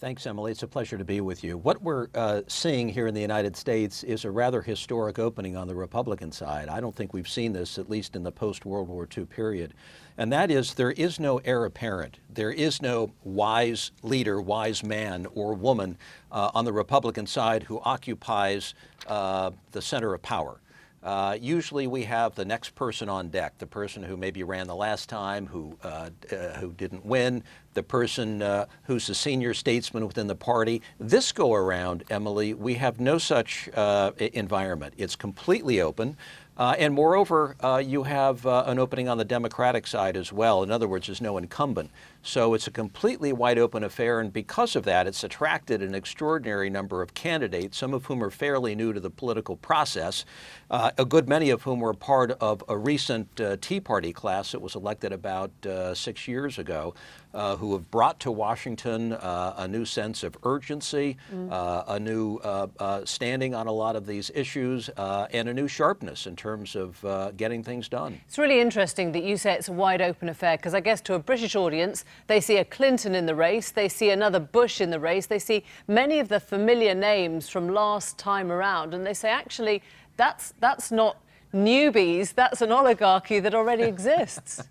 Thanks, Emily. It's a pleasure to be with you. What we're seeing here in the United States is a rather historic opening on the Republican side. I don't think we've seen this, at least in the post-World War II period. And that is, there is no heir apparent. There is no wise leader, wise man or woman on the Republican side who occupies the center of power. Usually we have the next person on deck, the person who maybe ran the last time, who didn't win, the person who's the senior statesman within the party. This go around, Emily, we have no such environment. It's completely open. And moreover, you have an opening on the Democratic side as well. In other words, there's no incumbent. So it's a completely wide open affair, and because of that, it's attracted an extraordinary number of candidates, some of whom are fairly new to the political process, a good many of whom were part of a recent Tea Party class that was elected about 6 years ago, who have brought to Washington a new sense of urgency, a new standing on a lot of these issues, and a new sharpness in terms of getting things done. It's really interesting that you say it's a wide open affair, because I guess to a British audience, they see a Clinton in the race, they see another Bush in the race, they see many of the familiar names from last time around, and they say, actually, that's not newbies, that's an oligarchy that already exists.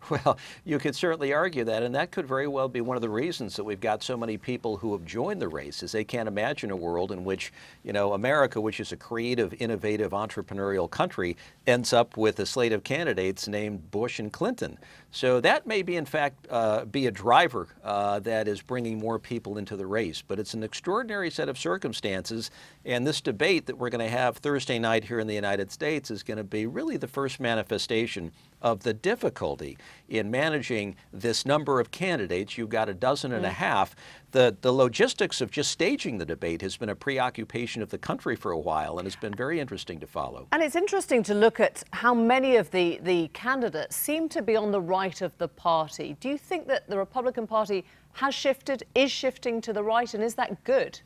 Well, you could certainly argue that, and that could very well be one of the reasons that we've got so many people who have joined the race, is they can't imagine a world in which, you know, America, which is a creative, innovative, entrepreneurial country, ends up with a slate of candidates named Bush and Clinton. So that may be, in fact, be a driver that is bringing more people into the race. But it's an extraordinary set of circumstances, and this debate that we're going to have Thursday night here in the United States is going to be really the first manifestation of the difficulty in managing this number of candidates. You've got a dozen and a half. The logistics of just staging the debate has been a preoccupation of the country for a while, and it's been very interesting to follow. And it's interesting to look at how many of the candidates seem to be on the right of the party. Do you think that the Republican Party has shifted, is shifting to the right, and is that good?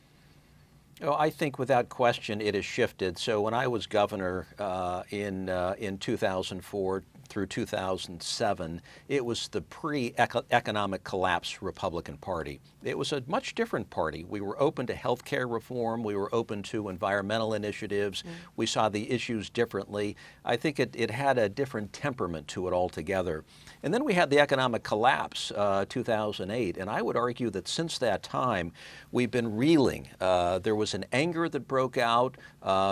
Oh, I think without question it has shifted. So when I was governor in 2004 through 2007, it was the pre-economic collapse Republican Party. It was a much different party. We were open to health care reform. We were open to environmental initiatives. We saw the issues differently. I think it had a different temperament to it altogether. And then we had the economic collapse, 2008. And I would argue that since that time, we've been reeling. There was an anger that broke out.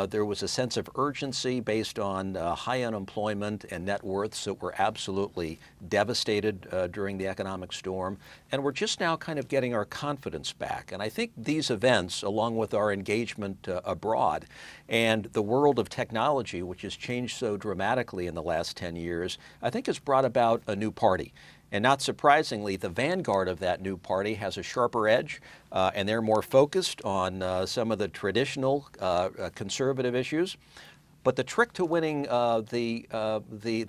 There was a sense of urgency based on high unemployment and net worths that were absolutely devastated during the economic storm. And we're just now kind of getting our confidence back. And I think these events, along with our engagement abroad and the world of technology, which has changed so dramatically in the last 10 years, I think has brought about a new party. And not surprisingly, the vanguard of that new party has a sharper edge, and they're more focused on some of the traditional conservative issues. But the trick to winning the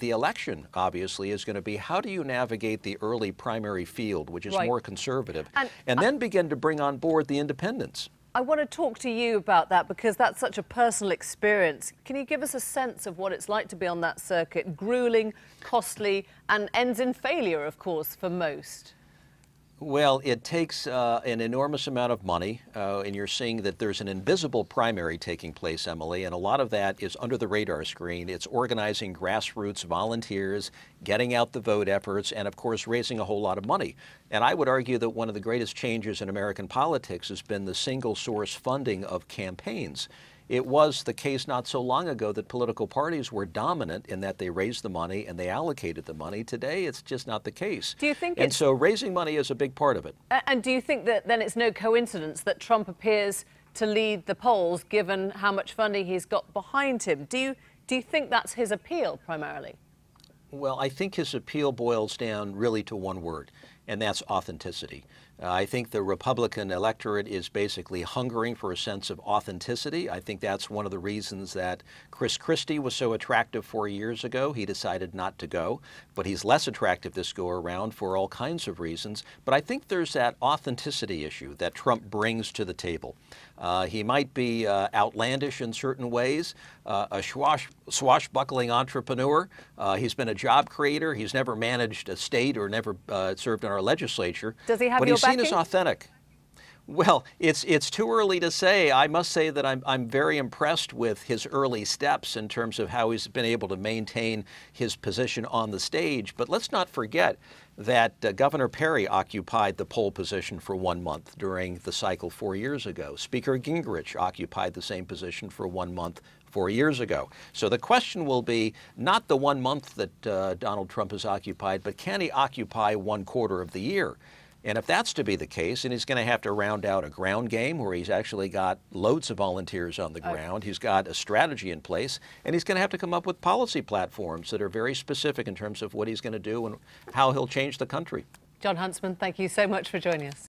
election, obviously, is going to be how do you navigate the early primary field, which is more conservative, and then begin to bring on board the independents. I want to talk to you about that, because that's such a personal experience. Can you give us a sense of what it's like to be on that circuit? Grueling, costly, and ends in failure, of course, for most. Well, it takes an enormous amount of money, and you're seeing that there's an invisible primary taking place, Emily, and a lot of that is under the radar screen. It's organizing grassroots volunteers, getting out the vote efforts, and of course raising a whole lot of money. And I would argue that one of the greatest changes in American politics has been the single source funding of campaigns. It was the case not so long ago that political parties were dominant in that they raised the money and they allocated the money. Today, it's just not the case. Do you think and so raising money is a big part of it. And do you think that then it's no coincidence that Trump appears to lead the polls, given how much funding he's got behind him? Do you think that's his appeal primarily? Well, I think his appeal boils down really to one word, and that's authenticity. I think the Republican electorate is basically hungering for a sense of authenticity. I think that's one of the reasons that Chris Christie was so attractive 4 years ago. He decided not to go, but he's less attractive this go around for all kinds of reasons. But I think there's that authenticity issue that Trump brings to the table. He might be outlandish in certain ways, a swashbuckling entrepreneur. He's been a job creator. He's never managed a state or never served in our legislature. Does he have but your he's seen backing? as authentic. Well, it's too early to say. I must say that I'm very impressed with his early steps in terms of how he's been able to maintain his position on the stage. But let's not forget that Governor Perry occupied the pole position for 1 month during the cycle 4 years ago. Speaker Gingrich occupied the same position for 1 month 4 years ago. So the question will be not the 1 month that Donald Trump has occupied, but can he occupy 1/4 of the year? And if that's to be the case, then he's going to have to round out a ground game where he's actually got loads of volunteers on the ground. He's got a strategy in place, and he's going to have to come up with policy platforms that are very specific in terms of what he's going to do and how he'll change the country. Jon Huntsman, thank you so much for joining us.